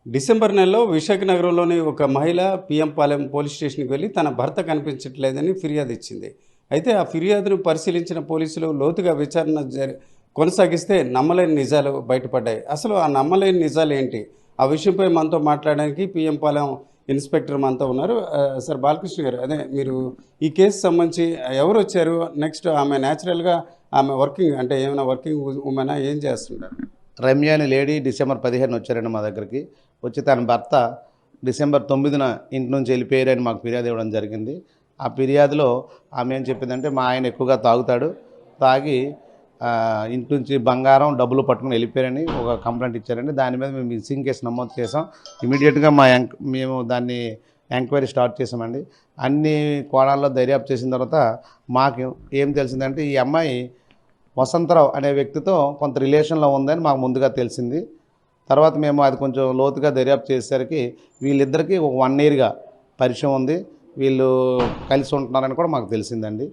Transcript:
December నెలలో విశాఖ నగరంలోని ఒక మహిళ పిఎం పాలెం పోలీస్ స్టేషన్కి వెళ్ళి తన భర్త కనిపించట్లేదని ఫిర్యాదు ఇచ్చింది. అయితే ఆ ఫిర్యాదును పరిశీలించిన పోలీసులు లోతుగా విచారణ కొనసాగిస్తే నమ్మలేని నిజాలు బయటపడ్డాయి. అసలు ఆ నమ్మలేని నిజాలు ఏంటి? ఆ విషయంపై మనతో మాట్లాడడానికి పిఎం పాలెం ఇన్స్పెక్టర్ మనతో ఉన్నారు. సార్ బాలకృష్ణ గారు, అదే మీరు ఈ కేసు సంబంధించి ఎవరు వచ్చారు? నెక్స్ట్ ఆమె న్యాచురల్గా ఆమె వర్కింగ్ అంటే ఏమైనా వర్కింగ్ ఉమెనా, ఏం చేస్తుంటారు? రమ్య అనే లేడీ డిసెంబర్ 15 వచ్చారండి మా దగ్గరికి. వచ్చి తన భర్త డిసెంబర్ 9న ఇంటి నుంచి వెళ్ళిపోయారని మాకు ఫిర్యాదు ఇవ్వడం జరిగింది. ఆ ఫిర్యాదులో ఆమె ఏం చెప్పిందంటే, మా ఆయన ఎక్కువగా తాగుతాడు, తాగి ఇంటి నుంచి బంగారం డబ్బులు పట్టుకుని వెళ్ళిపోయారని ఒక కంప్లైంట్ ఇచ్చారండి. దాని మీద మేము మిస్సింగ్ కేసు నమోదు చేసాం. ఇమీడియట్గా మేము దాన్ని ఎంక్వైరీ స్టార్ట్ చేసామండి. అన్ని కోణాల్లో దర్యాప్తు చేసిన తర్వాత మాకు ఏం తెలిసిందంటే, ఈ అమ్మాయి వసంతరావు అనే వ్యక్తితో కొంత రిలేషన్లో ఉందని మాకు ముందుగా తెలిసింది. తర్వాత మేము అది కొంచెం లోతుగా దర్యాప్తు చేసేసరికి వీళ్ళిద్దరికీ ఒక 1 ఇయర్గా పరిచయం ఉంది, వీళ్ళు కలిసి ఉంటున్నారని కూడా మాకు తెలిసిందండి.